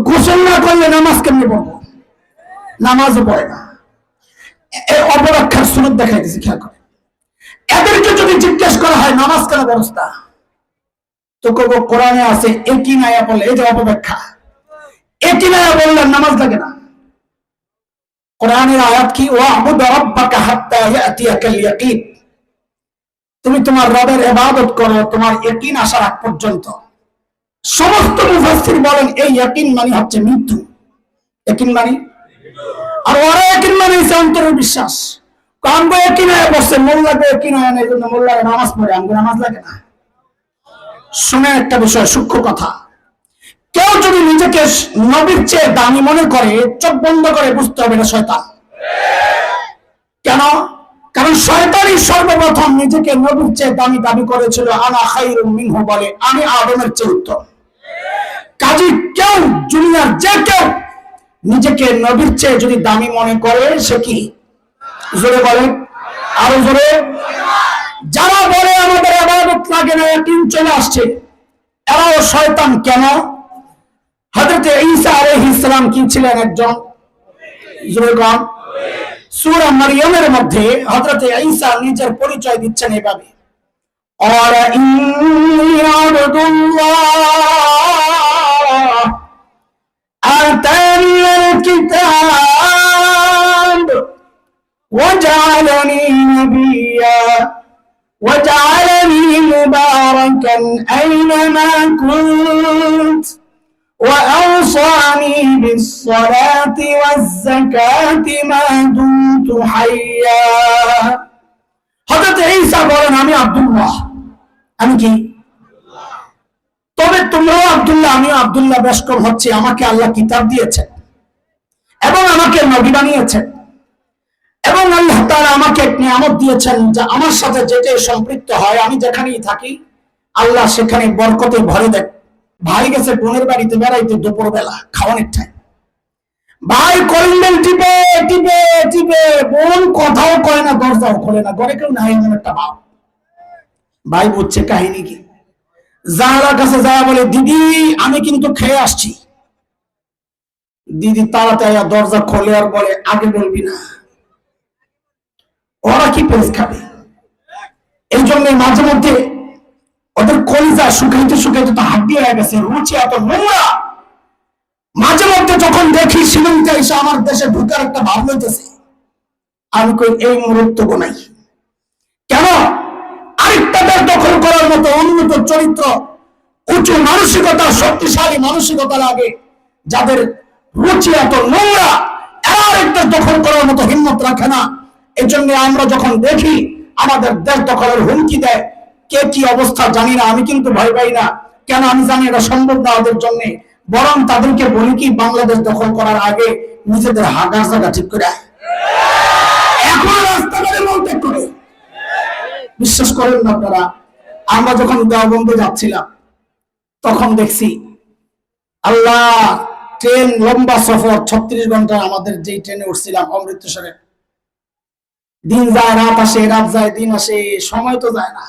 গোসল না করলে নামাজ কেমনি পড়বো? নামাজও পড়ে না। এই অপব্যাখ্যার সুন্নাত দেখাইতেছি, খেয়াল করে। এদেরকে যদি জিজ্ঞেস করা হয় নামাজ কেন ব্যবস্থা, তো কবো কোরআনে আছে একই নায়া বললে, এই যে অপব্যাখ্যা, একই নায়া বললে নামাজ লাগে না। কোরআনের আয়াত কি, ওয়া'বুদ রাব্বাকা হাত্তা ইয়াতিয়াকাল ইয়াকিন, তুমি তোমার রবের ইবাদত করো তোমার ইয়াকিন আসার আগ পর্যন্ত। সমস্ত মুফাসসির বলেন এই ইয়াকিন মানে হচ্ছে মৃত্যু। ইয়াকিন মানে, আর ওরা ইয়াকিন মানে হচ্ছে অন্তরের বিশ্বাস। কারণ ইয়াকিন হয় বসে মোল্লা লাগবে, ইয়াকিন হয় না, এই জন্য মোল্লা নামাজ পড়ে, আমাদের নামাজ লাগে না। শুনে একটা বিষয়, সূক্ষ্ম কথা, কেউ যদি নিজেকে নবীর চেয়ে দামি মনে করে, চোখ বন্ধ করে বুঝতে হবে এটা শয়তান। কেন? কারণ শয়তানই সর্বপ্রথম নিজেকে নবীর চেয়ে দামি দাবি করেছিল, আনা খায়রুম মিনহু, বলে আমি আদমের চেয়ে উত্তম। কাজী কেউ, দুনিয়ার যে কেউ নিজেকে নবীর চেয়ে যদি দামি মনে করে, সে কি? জোরে বলেন, আরো জোরে। যারা বলে আমাদের ইবাদত লাগে না, ইয়াকিন চলে আসছে, এরাও শয়তান। কেন? হযরত ঈসা আলাইহিস সালাম কি ছিলেন? একজন, জোরে বলেন। সূরা মারইয়ামের মধ্যে হযরত ঈসা নিজের পরিচয় দিচ্ছেন এভাবে, ক্বালা ইন্নী আবদুল্লাহ আতানিয়াল কিতাব ওয়াজআলানি নাবিয়্যা ওয়াজআলানি মুবারাকান আইনামা কুনত وأوصاني بالصلاة والزكاة ما دمت حيا। হযরত ঈসা বলেন আমি আব্দুল্লাহ। আমি কি? তবে তোমরাও আব্দুল্লাহ, আমিও আব্দুল্লাহ। বেশ কম হচ্ছে, আমাকে আল্লাহ কিতাব দিয়েছেন এবং আমাকে নবী বানিয়েছেন, এবং আল্লাহ তাআলা আমাকে এক নিয়ামত দিয়েছেন যা আমার সাথে যেটাই সম্পৃক্ত হয়, আমি যেখানেই থাকি আল্লাহ সেখানে বরকতে ভরে দেয়। ভাই গেছে বোনের বাড়িতে বেড়াইতে, দুপুর বেলা খাওয়ানোর টাইম, ভাই কলিং বেল টিপে টিপে টিপে, বোন কথাও কয় না, দরজাও খোলে না, ঘরে কেউ নাই, এমন একটা ভাব। ভাই বুঝছে কাহিনী কি, জানালার কাছে যায় বলে, দিদি আমি কিন্তু খেয়ে আসছি। দিদি তাড়াতাড়ি দরজা খোলে আর বলে, আগে বলবি না। ওরা কি পেস খাবে? এই জন্য মাঝে মধ্যে ওদের কলিজা শুকাইতে শুকাইতে তো হাড্ডি হয়ে গেছে, রুচি এত নোংরা। মাঝে মধ্যে যখন দেখি শ্রীলঙ্কা এসে আমার দেশে ঢুকার একটা ভাব লইতেছে, আমি কই এই মুহূর্ত নাই। কেন? আরেকটা দেশ দখল করার মতো উন্নত চরিত্র, উঁচু মানসিকতা, শক্তিশালী মানসিকতা লাগে, যাদের রুচি এত নোংরা, এরা আরেকটা দখল করার মতো হিম্মত রাখে না। এই জন্য আমরা যখন দেখি আমাদের দেশ দখলের হুমকি দেয়, কে কি অবস্থা জানি না, আমি কিন্তু ভয় পাই না। কেন? আমি জানি এটা সম্ভব না ওদের জন্য। বরং তাদেরকে বলি কি, বাংলাদেশ দখল করার আগে নিজেদের হাগার জায়গা ঠিক করে এখন রাস্তাঘাটে মন্তব্য করে। বিশ্বাস করেন না আপনারা, আমরা যখন দেওবন্দে যাচ্ছিলাম তখন দেখছি, আল্লাহ, ট্রেন লম্বা সফর, 36 ঘন্টা আমাদের যেই ট্রেনে উঠছিলাম অমৃতসরে, দিন যায় রাত আসে, রাত যায় দিন আসে, সময় তো যায় না।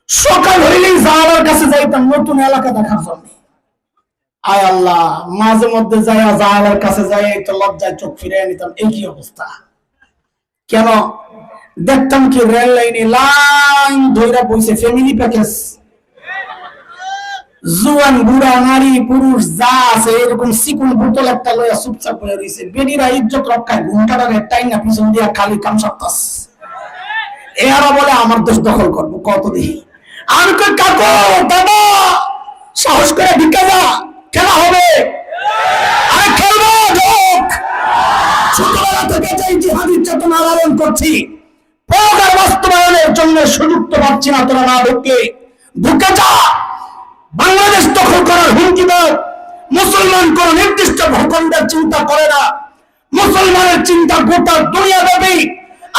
সকাল হইলেই জাহালার কাছে যাইতাম নতুন এলাকা দেখার জন্য। আয় আল্লাহ, মাঝে মধ্যে যাই জাহালার কাছে যাই তো লজ্জায় চোখ ফিরে নিতাম, এই কি অবস্থা। কেন? দেখতাম কি রেল লাইনে লাইন ধইরা বইছে ফ্যামিলি প্যাকেজ, জুয়ান বুড়া নারী পুরুষ যা আছে এরকম চিকুন বোতল একটা লইয়া চুপচাপ হয়ে রইছে। বেডিরা ইজ্জত রক্ষায় ঘুমটাটারে টাইনা পিছন দিয়া খালি কাম সারতাস। এরা বলে আমার দেশ দখল করবো, কত দেখি। আমি কই, কাকু দাদা সাহস করে ঢুকে যা, খেলা হবে। আরে খেলবো, ঢোক। ছোটবেলা থেকে যে জিহাদি চেতনা লালন করছি, প্রকার বাস্তবায়নের জন্য সুযোগ তো পাচ্ছি না। তোরা না ঢুকলে ঢুকে যা। বাংলাদেশ দখল করার হুমকি দাও। মুসলমান কোন নির্দিষ্ট ভূখণ্ডের চিন্তা করে না, মুসলমানের চিন্তা গোটা দুনিয়া ব্যাপী।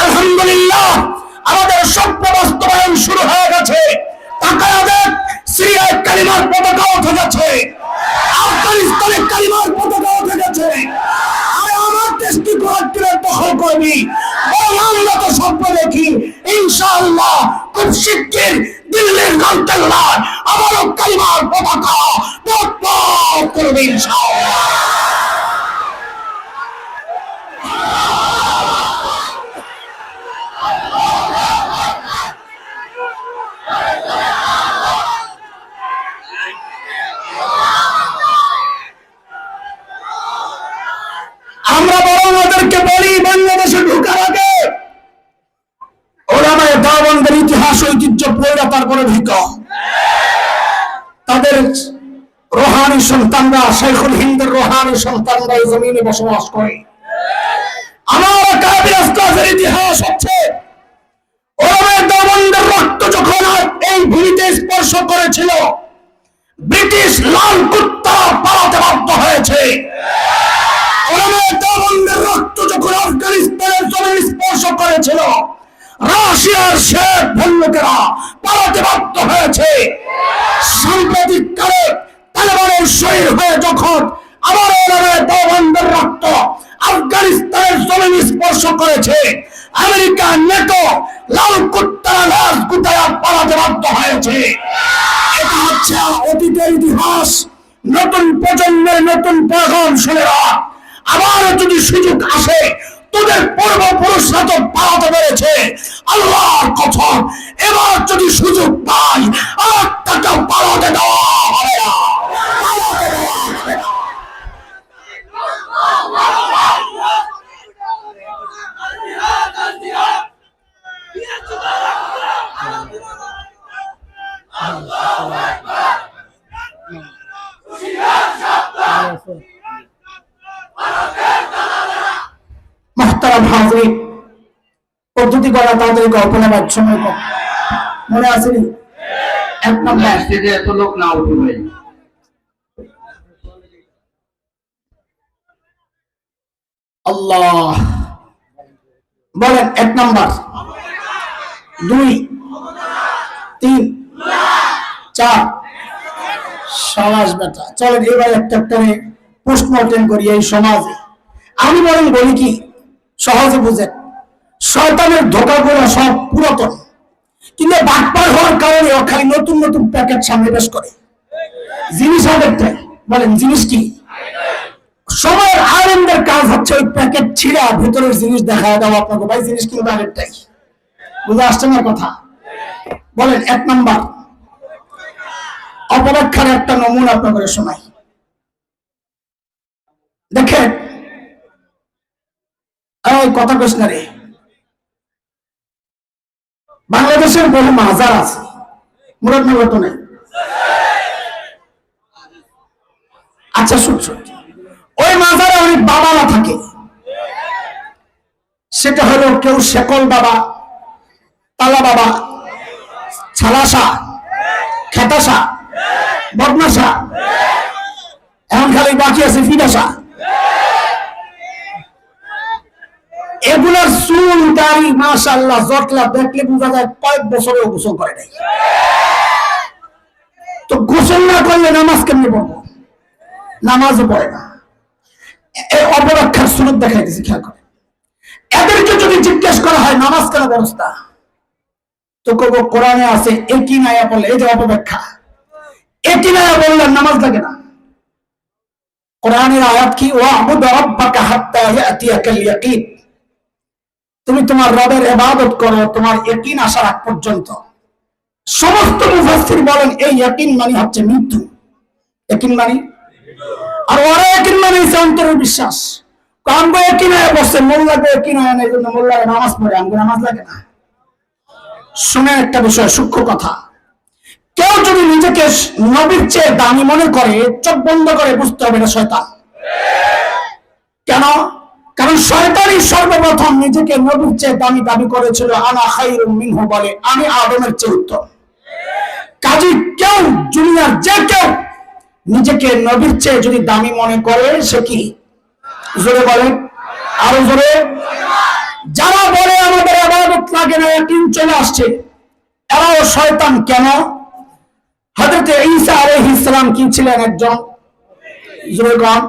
আলহামদুলিল্লাহ আমাদের সভ্য বাস্তবায়ন শুরু হয়ে গেছে। তাকায়া দেখ, সিরিয়ায় কালিমার পতাকা উঠে গেছে, আফগানিস্তানে কালিমার পতাকা উঠে গেছে। আর আমার দেশটি গোয়াটির দখল করবি, আমরা তো স্বপ্ন দেখি ইনশাআল্লাহ খুব শিগগির দিল্লির লালকেল্লায় আবারও কালিমার পতাকা পথ করবে ইনশাআল্লাহ। আমরা বরং ওদেরকে বলি, বাংলাদেশে ঢোকার আগে ওলামায়ে দেওবন্দের ইতিহাস ঐতিহ্য পড়ে তারপরে ঢুকো। তাদের রোহানি সন্তানরা, শাইখুল হিন্দের রোহানি সন্তানরা এই জমিনে বসবাস করে। আমার কাবির আস্তাফের ইতিহাস হচ্ছে ওলামায়ে দেওবন্দের রক্ত যখন এই ভূমিতে স্পর্শ করেছিল, ব্রিটিশ লাল কুত্তা পালাতে বাধ্য হয়েছে। ওলামায়ে দেওবন্দের রক্ত যখন আফগানিস্তানের জমিন স্পর্শ করেছিল, রাশিয়ার শেখ ভল্লুকেরা পালাতে বাধ্য হয়েছে। সাম্প্রতিক কালে তালেবানের শহীদ হয়ে যখন আবার ওলামায়ে দেওবন্দের রক্ত আফগানিস্তানের জমিন স্পর্শ করেছে, আমেরিকা নেটো লাল কুত্তারা লাশ গুটায়া পালাতে বাধ্য হয়েছে। এটা হচ্ছে অতীতের ইতিহাস। নতুন প্রজন্মের নতুন পেগাম শুনে রাখ, আবার যদি সুযোগ আসে, তোদের পূর্বপুরুষরা তো পালাতে পেরেছে, আল্লাহর কসম এবার যদি সুযোগ পাই আর টাকা পালাতে দেওয়া হবে না, পালাতে দেওয়া হবে না। মুহতারাম হাজিরিন, পদ্ধতি করা তাদের কল্পনা বা সময় কম মনে আছে নি? এক নম্বর, স্টেজে এত লোক না উঠে ভাই। আল্লাহ বলেন। এক নম্বর, 2, 3, 4। সমাজ বেটা, চলেন এবার একটা পোস্টমর্টেম করি এই সমাজে। আমি বরং বলি কি, সহজে বুঝেন, শয়তানের ধোঁকা গুলো সব পুরাতন, কিন্তু বাটপার হওয়ার কারণে ও খালি নতুন নতুন প্যাকেট সামনে পেশ করে। জিনিস আগেরটাই। বলেন জিনিস কি? সময়ের আনন্দের কাজ হচ্ছে ওই প্যাকেট ছিঁড়া ভিতরের জিনিস দেখা দেওয়া আপনাকে, ভাই জিনিস কিন্তু আগেরটাই। বুঝে আসছে না কথা? বলেন। এক নাম্বার, অপব্যাখ্যার একটা নমুনা আপনাকে শোনাই। দেখেন, কথা কইস না রে, বাংলাদেশের বহু মাজার আছে, মুরাদনগর তো নেই। আচ্ছা শুন, ওই মাজারে অনেক বাবারা থাকে। সেটা হলো কেউ শেকল বাবা, তালা বাবা, ছালাসা, খেতাসা, বদমাসা, এখন খালি বাকি আছে ফিদাসা। এগুলার চুল দাড়ি মাশাআল্লাহ জটলা দেখলে বোঝা যায় কয়েক বছরেও গোসল করে নাই। তো গোসল না করলে নামাজ কেমনি পড়বো? নামাজও পড়ে না। এই অপব্যাখ্যার সুন্নাত দেখাইতেছি, খেয়াল করে। এদেরকে যদি জিজ্ঞেস করা হয় নামাজ কেন ব্যবস্থা, তো কব কোরআনে আছে, একই নায়া বললে, এই যে অপব্যাখ্যা, একই নায়া বললে নামাজ লাগে না। কোরআনের আয়াত কি? ওয়া'বুদ রাব্বাকা হাত্তা ইয়াতিয়াকাল ইয়াকিন, তুমি তোমার রবের ইবাদত করো তোমার ইয়াকিন আসার আগ পর্যন্ত। সমস্ত মুফাসসির বলেন এই ইয়াকিন মানে হচ্ছে মৃত্যু। ইয়াকিন মানে, আর ওরা ইয়াকিন মানে অন্তরের বিশ্বাস। কামগো ইয়াকিন হয় বসে, মোল্লা গো ইয়াকিন হয় না, এই জন্য মোল্লা নামাজ পড়ে, আমগো নামাজ লাগে না। শুনে একটা বিষয়, সূক্ষ্ম কথা, কেউ যদি নিজেকে নবীর চেয়ে দামি মনে করে, চোখ বন্ধ করে বুঝতে হবে এটা শয়তান। কেন? কারণ শয়তানই সর্বপ্রথম নিজেকে নবীর চেয়ে দামি দাবি করেছিল। আনা খায়রুম মিনহু বলে, আমি আদমের চেয়ে উত্তম। কাজী কেউ, দুনিয়ার যে কেউ নিজেকে নবীর চেয়ে যদি দামি মনে করে, সে কি? জোরে বলেন, আরো জোরে। যারা বলে আমাদের ইবাদত লাগে না, ইয়াকিন চলে আসছে, এরাও শয়তান। কেন? হযরত ঈসা আলাইহিস সালাম কি ছিলেন? একজন, জোরে গান।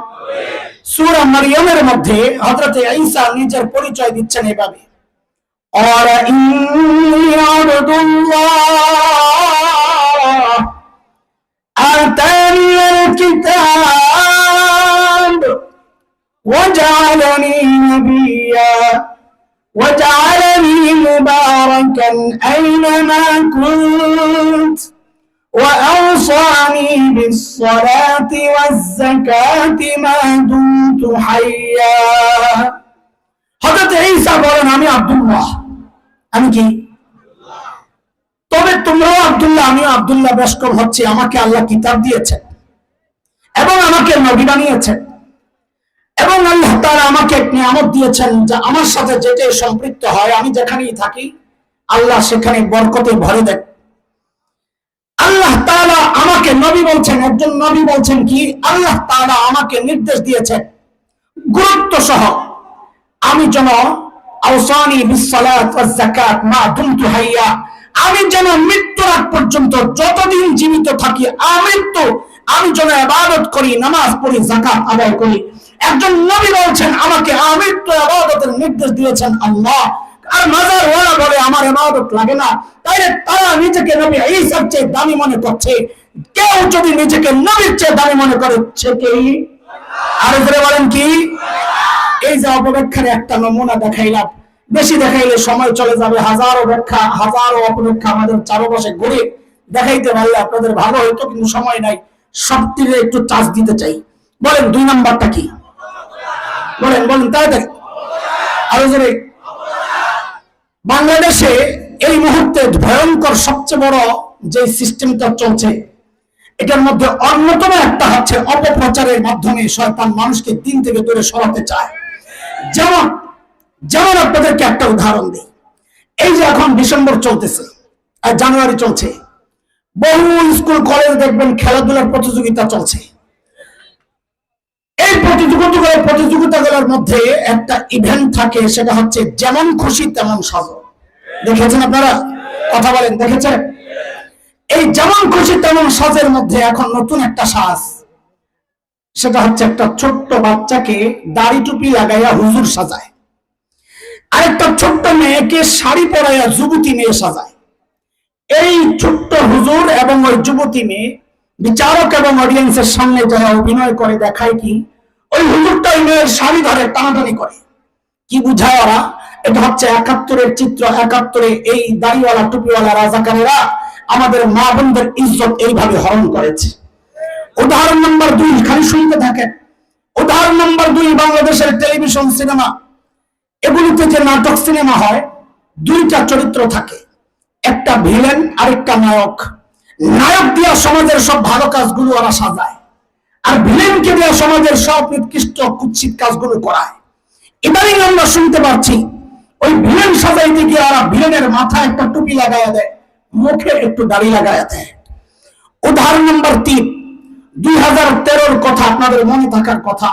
সূরা মারইয়ামের মধ্যে হযরত ঈসা নিজের পরিচয় দিচ্ছেন এভাবে, قال إني عبد الله آتاني الكتاب وجعلني نبيا وجعلني مباركا أينما كنت وأوصاني بالصلاة والزكاة ما دمت حيا হযরত ঈসা বলেন আমি আব্দুল্লাহ আমি কি তবে তোমরাও আব্দুল্লাহ আমিও আব্দুল্লাহ বেশ কম হচ্ছে আমাকে আল্লাহ কিতাব দিয়েছেন এবং আমাকে নবী বানিয়েছেন এবং আল্লাহ তাআলা আমাকে এক নিয়ামত দিয়েছেন যে আমার সাথে যেটা সম্পৃক্ত হয় আমি যেখানেই থাকি আল্লাহ সেখানে বরকতে ভরে দেন আল্লাহ তাআলা আমাকে নবী বলছেন একজন নবী বলছেন কি আল্লাহ তাআলা আমাকে নির্দেশ দিয়েছেন গুরুত্ব সহ আমি যেন আওসানি বিসসালাত ওয়াজ যাকাত মা দুমতু হাইয়া আমি যেন মৃত্যুর আগ পর্যন্ত যতদিন জীবিত থাকি আমি যেন ইবাদত করি নামাজ পড়ি যাকাত আদায় করি একজন নবী বলছেন আমাকে আমৃত্যু ইবাদতের নির্দেশ দিয়েছেন আল্লাহ আর মাজার ওয়ালা বলে আমার ইবাদত লাগে না তাইলে তারা নিজেকে নবী ঈসার চেয়ে দামি মনে করছে কেউ যদি নিজেকে নবীর চেয়ে দামি মনে করে সে কি আর ধরে বলেন কি এই যে অপব্যাখ্যার একটা নমুনা দেখাইলাম বেশি দেখাইলে সময় চলে যাবে হাজারো ব্যাখ্যা হাজারো অপব্যাখ্যা আমাদের চারপাশে ঘুরে দেখাইতে পারলে আপনাদের ভালো হতো কিন্তু সময় নাই সবটিরে একটু চার্জ দিতে চাই বলেন 2 নাম্বারটা কি বলেন তাড়াতাড়ি আরো জোরে বাংলাদেশে এই মুহূর্তে ভয়ঙ্কর সবচেয়ে বড় যে সিস্টেমটা চলছে এটার মধ্যে অন্যতম একটা হচ্ছে অপপ্রচারের মাধ্যমে শয়তান মানুষকে দিন থেকে দূরে সরাতে চায় যেমন আপনাদেরকে একটা উদাহরণ দিই এই যে এখন ডিসেম্বর চলতেছে আর জানুয়ারি চলছে বহু স্কুল কলেজ দেখবেন খেলাধুলার প্রতিযোগিতা চলছে এই প্রতিযোগিতাগুলোর মধ্যে একটা ইভেন্ট থাকে সেটা হচ্ছে যেমন খুশি তেমন সাজো দেখেছেন আপনারা কথা বলেন দেখেছেন এই যেমন খুশি তেমন সাজের মধ্যে এখন নতুন একটা সাজ সেটা হচ্ছে একটা ছোট্ট বাচ্চাকে দাড়ি টুপি লাগাইয়া হুজুর সাজায় আরেকটা ছোট্ট মেয়েকে শাড়ি পরাইয়া যুবতী মেয়ে সাজায় এই ছোট্ট হুজুর এবং ওই যুবতী মেয়ে বিচারক এবং অডিয়েন্সের সামনে যারা অভিনয় করে দেখায় কি ওই হুজুরটা ওই মেয়ের শাড়ি ধরে টানাটানি করে কি বুঝায় ওরা এটা হচ্ছে 71-এর চিত্র 71-এ এই দাড়িওয়ালা টুপিওয়ালা রাজাকারেরা আমাদের মা বোনদের ইজ্জত এইভাবে হরণ করেছে উদাহরণ নাম্বার 2 খালি শুনতে থাকেন উদাহরণ নাম্বার 2 বাংলাদেশের টেলিভিশন সিনেমা এগুলিতে যে নাটক সিনেমা হয় দুইটা চরিত্র থাকে একটা ভিলেন আরেকটা নায়ক দিয়া সমাজের সব ভালো কাজগুলো ওরা সাজায় আর ভিলেনকে দিয়া সমাজের সব নিকৃষ্ট কুৎসিত কাজগুলো করায় ইদানিং আমরা শুনতে পাচ্ছি ওই ভিলেন সাজাইতে গিয়ে ওরা ভিলেনের মাথায় একটা টুপি লাগাইয়া দেয় মুখে একটু দাড়ি লাগাইয়া দেয় উদাহরণ নাম্বার 3 2013-র কথা আপনাদের মনে থাকার কথা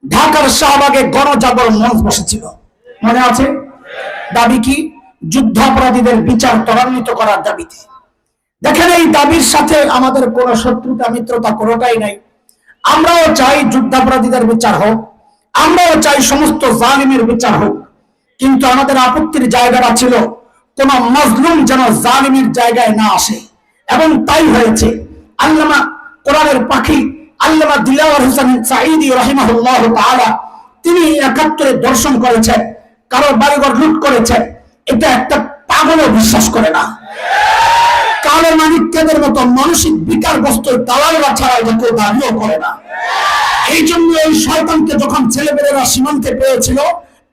ঢাকার শাহবাগে গণজাগরণ মঞ্চ বসেছিল মনে আছে দাবি কি যুদ্ধাপরাধীদের বিচার ত্বরান্বিত করার দাবিতে দেখেন এই দাবির সাথে আমাদের কোনো শত্রুতা মিত্রতা কোনোটাই নাই আমরাও চাই যুদ্ধাপরাধীদের বিচার হোক আমরাও চাই সমস্ত জালিমের বিচার হোক কিন্তু আমাদের আপত্তির জায়গাটা ছিল কোন মাজলুম যেন জালিমের জায়গায় না আসে এবং তাই হয়েছে আল্লামা কোরআনের পাখি আল্লামা দিলাওয়ার হোসেন সাঈদী রাহিমাহুল্লাহ তাআলা তিনি 71-এ দর্শন করেছেন কারো বাড়িঘর লুট করেছেন এটা একটা পাগলও বিশ্বাস করে না কালো মানিক্যদের মতো মানসিক বিকারগ্রস্ত দালালরা ছাড়া এটা কেউ দাবিও করে না এই জন্য এই শয়তানকে যখন ছেলেমেয়েরা সীমান্তে পেয়েছিল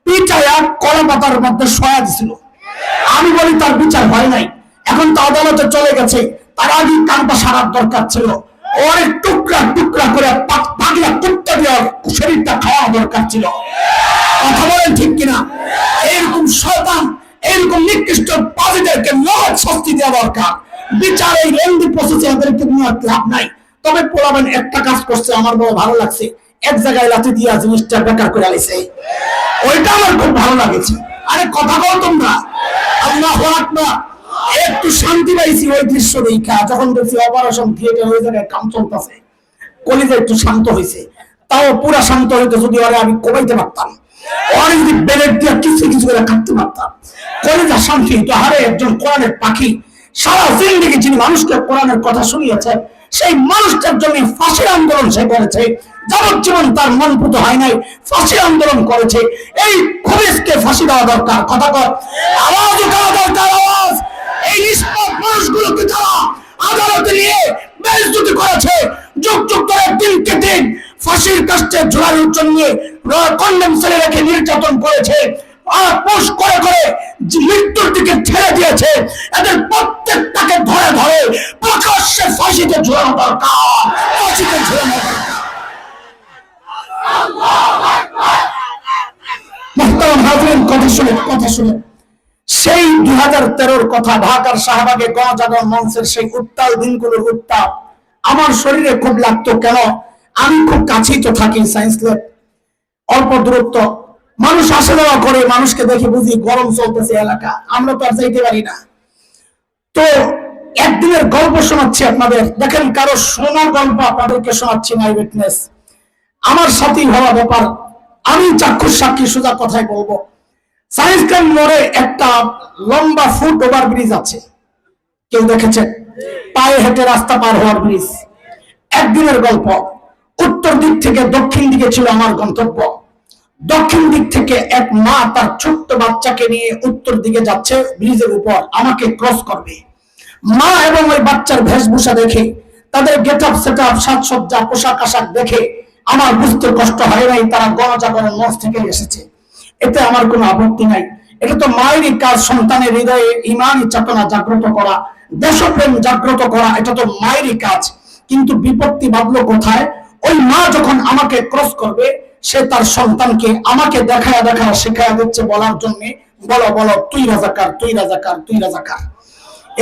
পিটায়া কলা পাতার মধ্যে শোয়া দিছিল আমি বলি তার বিচার হয় নাই এখন তো আদালতে চলে গেছে তার আগে কানটা সারার দরকার ছিল ওর টুকরা টুকরা করে পাগলা কুত্তা দিয়ে শরীরটা খাওয়া দরকার ছিল কথা বলেন ঠিক কিনা এরকম শয়তান এরকম নিকৃষ্ট পাপীদেরকে মহৎ শাস্তি দেওয়া দরকার বিচার এই লেন্দি প্রসেসে এদেরকে নিয়ে লাভ নাই তবে পোলাবেন একটা কাজ করছে আমার বড় ভালো লাগছে এক জায়গায় লাঠি দিয়া জিনিসটা বেকার করে আইছে ওইটা আমার খুব ভালো লাগেছে আরে কথা বল তোমরা আল্লাহু আকবার একটু শান্তি পাইছি ওই দৃশ্য দেখা যখন দেখছি অপারেশন থিয়েটার হয়ে জায়গায় কাম চলতেছে কলিজা একটু শান্ত হয়েছে তাও পুরা শান্ত হইতে যদি ওরে আমি কমাইতে পারতাম ওরা যদি বেলেট দিয়ে কিছু কিছু করে কাটতে পারতাম, কলেজা শান্তি তো হারে একজন কোরআনের পাখি সারা জিন্দেগি যিনি মানুষকে কোরআনের কথা শুনিয়েছে, সেই মানুষটার জন্য ফাঁসির আন্দোলন সে করেছে, যাবজ্জীবন তার মন পুত হয় নাই, ফাঁসি আন্দোলন করেছে। এই খবিসকে ফাঁসি দেওয়া দরকার, কথা কর, আওয়াজ উঠানো দরকার, আওয়াজ। এই নিষ্পাপ মানুষগুলোকে যারা আদালতে নিয়ে বেইজ্জতি করেছে, যুগ যুগ ধরে দিনকে দিন ফাঁসির কাস্টে ঝুলানোর জন্য কন্ডেম সেলে রেখে নির্যাতন করেছে, পোষ করে করে মৃত্যুর দিকে ঠেলে দিয়েছে, এদের প্রত্যেকটাকে ধরে ধরে প্রকাশ্যে ফাঁসিতে ঝুলানো দরকার, ফাঁসিতে ঝুলানো দরকার। মুহতারাম হাজিরিন, কথা শুনে সেই 2013-র কথা, ঢাকার শাহবাগে গণজাগরণ মঞ্চের সেই উত্তাল দিনগুলোর উত্তাপ আমার শরীরে খুব লাগতো। কেন? আমি খুব কাছেই তো থাকি, সায়েন্স ল্যাব, অল্প দূরত্ব, মানুষ আসা যাওয়া করে, মানুষকে দেখে বুঝি গরম চলতেছে এলাকা, আমরা তো আর যাইতে পারি না। তো একদিনের গল্প শোনাচ্ছি আপনাদের, দেখেন কারো শোনা গল্প আপনাদেরকে শোনাচ্ছি, মাই উইটনেস, আমার সাথেই হওয়া ব্যাপার, আমি চাক্ষুষ সাক্ষী, সোজা কথাই বলবো। সায়েন্স ক্যাম্প মোড়ে একটা লম্বা ফুট ওভার ব্রিজ আছে, কেউ দেখেছেন? পায়ে হেঁটে রাস্তা পার হওয়ার ব্রিজ। একদিনের গল্প, উত্তর দিক থেকে দক্ষিণ দিকে ছিল আমার গন্তব্য। দক্ষিণ দিক থেকে এক মা তার ছোট্ট বাচ্চাকে নিয়ে উত্তর দিকে যাচ্ছে, ব্রিজের উপর আমাকে ক্রস করবে। মা এবং ওই বাচ্চার বেশভূষা দেখে, তাদের গেট আপ সেট আপ, সাজসজ্জা, পোশাক আশাক দেখে আমার বুঝতে কষ্ট হয় নাই তারা গণজাগরণ মঞ্চ থেকে এসেছে। এতে আমার কোনো আপত্তি নাই, এটা তো মায়েরই কাজ, সন্তানের হৃদয়ে ইমানি চেতনা জাগ্রত করা, দেশপ্রেম জাগ্রত করা, এটা তো মায়েরই কাজ। কিন্তু বিপত্তি বাঁধলো কোথায়? ওই মা যখন আমাকে ক্রস করবে, সে তার সন্তানকে আমাকে দেখায়া দেখায়া শেখায়া দিচ্ছে বলার জন্য, বলো বলো তুই রাজাকার, তুই রাজাকার, তুই রাজাকার।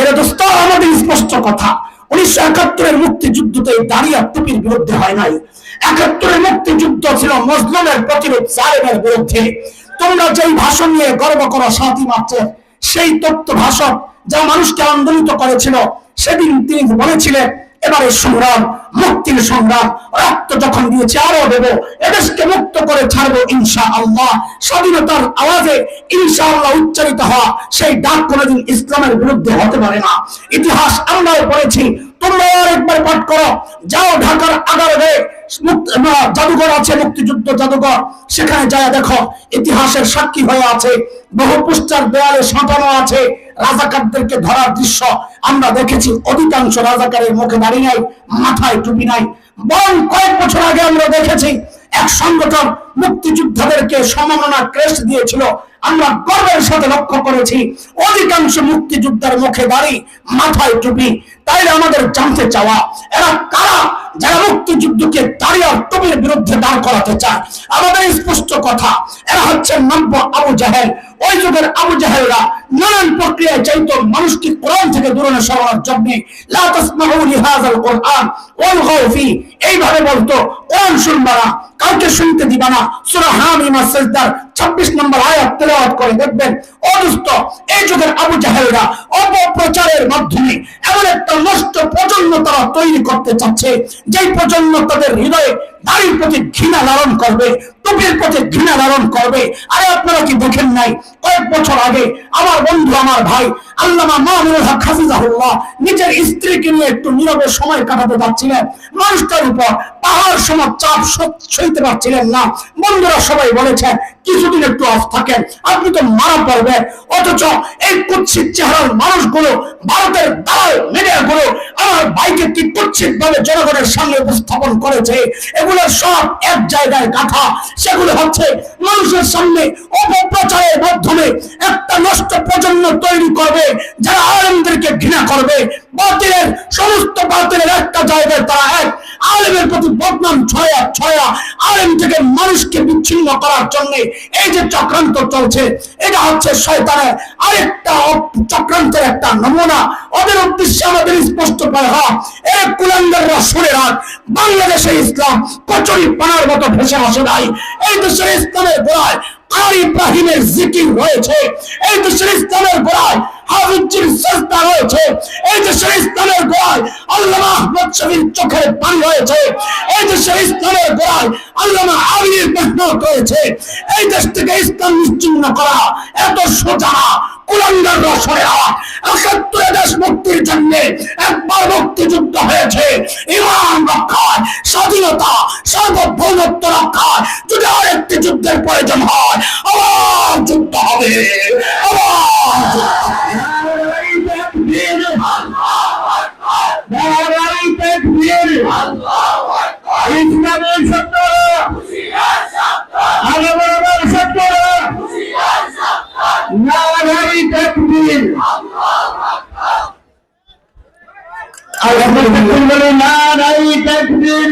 এরা দোস্ত আমাদের স্পষ্ট কথা, 1971-এর মুক্তিযুদ্ধতে দাঁড়িয়ে টুপির বিরুদ্ধে হয় নাই। 71-এর মুক্তিযুদ্ধ ছিল মজলুমের প্রতিরোধ, জালেমের বিরুদ্ধে। তোমরা যেই ভাষণ নিয়ে গর্ব করো 7ই মার্চের, সেই তত্ত্ব ভাষণ যা মানুষকে আন্দোলিত করেছিল, সেদিন তিনি বলেছিলেন এবারে সংগ্রাম, মুক্তির সংগ্রাম, রক্ত যখন দিয়েছে আরো দেব, এদেশকে মুক্ত করে ছাড়বো ইনশাআল্লাহ। স্বাধীনতার আওয়াজে ইনশাআল্লাহ উচ্চারিত হওয়া সেই ডাক কোনোদিন ইসলামের বিরুদ্ধে হতে পারে না। ইতিহাস আমরাও পড়েছি, তোমরা আরেকবার পাঠ করো, যাও ঢাকার আগারগাঁয়ে জাদুঘর আছে, মুক্তিযুদ্ধ জাদুঘর, সেখানে যায় দেখো, ইতিহাসের সাক্ষী হয়ে আছে, বহু পোস্টার দেয়ালে সাঁটানো আছে, রাজাকারদেরকে ধরার দৃশ্য আমরা দেখেছি। অধিকাংশ রাজাকারের মুখে দাড়ি নাই, মাথায় টুপি নাই। বরং কয়েক বছর আগে আমরা দেখেছি এক সংগঠন মুক্তিযোদ্ধাদেরকে সম্মাননা ক্রেস্ট দিয়েছিল, আমরা গর্বের সাথে লক্ষ্য করেছি অধিকাংশ মুক্তিযোদ্ধার মুখে দাড়ি, মাথায় টুপি। তাইলে আমাদের জানতে চাওয়া, এরা কারা যারা মুক্তিযুদ্ধকে দাড়ি আর টুপির বিরুদ্ধে দাঁড় করাতে চায়? আমাদের স্পষ্ট কথা, এরা হচ্ছে নব্য আবু জাহেল। ওই যুগের আবু জাহেলরা নানান প্রক্রিয়ায় চাইতো মানুষকে কোরআন থেকে দূরে সরানোর জন্য। লা তাসমাউ লিহাযাল কোরআন ওয়ালগাউ ফি, এইভাবে বলতো কোরআন শুনবা না, কাউকে শুনতে দিবা না। সূরা হামিম সাজদার 26 নম্বর আয়াত তেলাওয়াত করে দেখবেন। ও দোস্ত, এই যুগের আবু জাহেলরা অপপ্রচারের মাধ্যমে এমন একটা নষ্ট প্রজন্ম তারা তৈরি করতে চাচ্ছে, যেই প্রজন্ম তাদের হৃদয়ে দাড়ির প্রতি ঘৃণা লালন করবে, টুপির প্রতি ঘৃণা লালন করবে। আরে আপনারা কি দেখেন নাই, কয়েক বছর আগে আমার বন্ধু, আমার ভাই আল্লামা মামুনুল হক হাফিজাহুল্লাহ নিজের স্ত্রীকে নিয়ে একটু নীরবে সময় কাটাতে যাচ্ছিলেন, মানুষটার উপর পাহাড় সমান চাপ সইতে পারছিলেন না। বন্ধুরা সবাই বলেছেন কিছুদিন একটু অফ থাকেন, আপনি তো মারা পড়বেন। অথচ এই কুৎসিত চেহারার মানুষগুলো, ভারতের দালাল মিডিয়াগুলো আমার ভাইকে কি কুৎসিত ভাবে জনগণের সামনে উপস্থাপন করেছে। এগুলো সব এক জায়গায় গাথা, সেগুলো হচ্ছে মানুষের সামনে অপপ্রচারের মাধ্যমে একটা নষ্ট প্রজন্ম তৈরি করবে, যারা আলেমদেরকে ঘৃণা করবে। বাতিলের সমস্ত বাতিলের একটা জায়গায় তারা এক আলেমের প্রতি বদনাম ছড়ায়া ছড়ায়া আলেম থেকে মানুষকে বিচ্ছিন্ন করার জন্য এই যে চক্রান্ত চলছে, এটা হচ্ছে শয়তানের আরেকটা চক্রান্তের একটা নমুনা। ওদের উদ্দেশ্যে আমাদের স্পষ্ট পায়হা, এই কুলাঙ্গাররা শুনে রাখ, বাংলাদেশে ইসলাম কচুরি পানার মতো ভেসে আসে নাই। এই দেশের ইসলামের গোড়ায় আর ইব্রাহিমের জিকির রয়েছে, এই দেশের ইসলামের গোড়ায় হাফিজের সিজদা হয়েছে, এই দেশের ইসলামের গোড়ায় আল্লামা আহমদ শফির চোখের পানি হয়েছে, এই দেশের ইসলামের গোড়ায় আল্লামা আলীর মেহনত হয়েছে। এই দেশ থেকে ইসলাম নিশ্চিহ্ন করা এত সোজা না। কুলাঙ্গার রসরেরা ৭১ দেশ মুক্তির জন্য একবার মুক্তিযুদ্ধ হয়েছে। ইমান রক্ষায়, স্বাধীনতা সার্বভৌমত্ব রক্ষায় যদি আরেকটি যুদ্ধের প্রয়োজন হয়, আবার যুদ্ধ হবে, আবার যুদ্ধ হবে। ইসলামের সত্যরা আলমের সত্যরা নারাই তাকবীর, নারাই তাকবীর।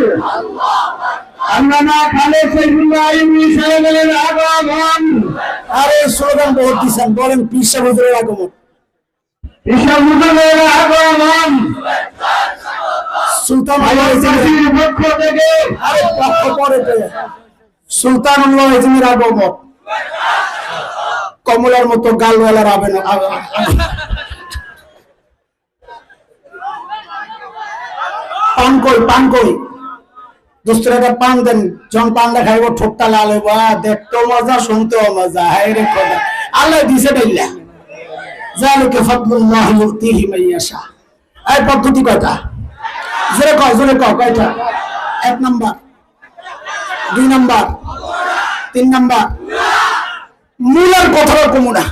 আল্লামা খালেদ সাইফুল্লাহ ইবনে সাইদের আগমন। আরে স্লোগান বহুত দিছেন, বলেন পীর সাহেব হুজুরের আগমন, ইসলাম হুজুরের আগমন। সুলতান জাতির পক্ষ থেকে আরে পক্ষ পরে সুলতানুল্লাহ ইজমির আগমন, কমলার মতো গালওয়ালার আবেদন। পান কই, পান কই দোস্তরা, পান দেন। যখন পানটা খাইব ঠোঁটটা লাল হইব, দেখতেও মজা, শুনতেও মজা। হাই রে খোদা, আল্লাহ দিছে ডাইলা, যালিকা ফাদলুল্লাহ ইউতিহি মান ইয়াশা। এই পদ্ধতি কয়টা? জোরে কয়, জোরে কয়, কয়টা? ১ নাম্বার, ২ নাম্বার, ৩ নাম্বার। মূলার কথাও কমু না,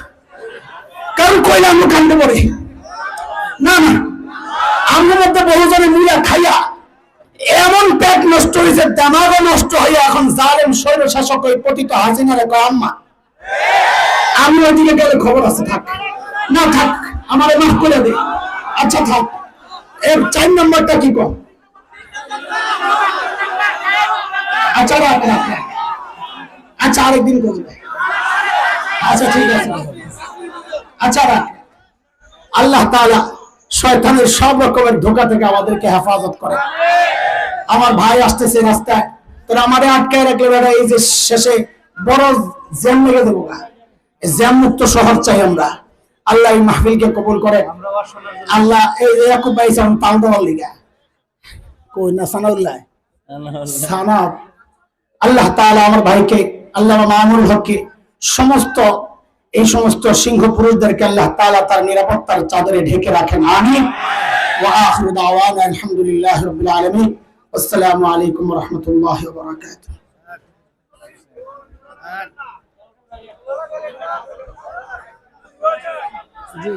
কারণ কইলে আমি কান্দে পড়ে না। না, আমার মধ্যে বহুজনে মূলা খাইয়া এমন পেট নষ্ট হয়েছে, দামাগও নষ্ট হইয়া এখন জালেম স্বৈর শাসক ওই পতিত হাসিনারে কয় আম্মা। আমি ওইদিকে গেলে খবর আছে, থাক না থাক, আমারে মাফ করে দে। আচ্ছা থাক, এর ৪ নম্বরটা কি কর? আচ্ছা রাখ, রাখ, রাখ। আচ্ছা আরেকদিন করবে। আচ্ছা ঠিক আছে, আচ্ছা রাখ। আল্লাহ তাআলা শয়তানের সব রকমের ধোঁকা থেকে আমাদেরকে হেফাজত করে। আমার ভাই আসতেছে রাস্তায়, তোরা আমারে আটকায় রাখলে বেটা, এই যে শেষে বড় জ্যাম লেগে দেবো। জ্যাম মুক্ত শহর চাই আমরা। আল্লাহ এই মাহফিলকে কবুল করে। আল্লাহ এই ইয়াকুব ভাই সামনে পাল দেওয়ার লিগা কই না সানাউল্লাহ সানা। আল্লাহ তাআলা আমার ভাইকে, আল্লামা মামুনুল হককে, সমস্ত এই সমস্ত সিংহ পুরুষদেরকে আল্লাহ তাআলা তার নিরাপত্তার চাদরে ঢেকে রাখেন। আমিন। ওয়া আখিরু দাওয়ানা আলহামদুলিল্লাহি রাব্বিল আলামিন। আসসালামু আলাইকুম ওয়া রাহমাতুল্লাহি ওয়া বারাকাতুহু। জি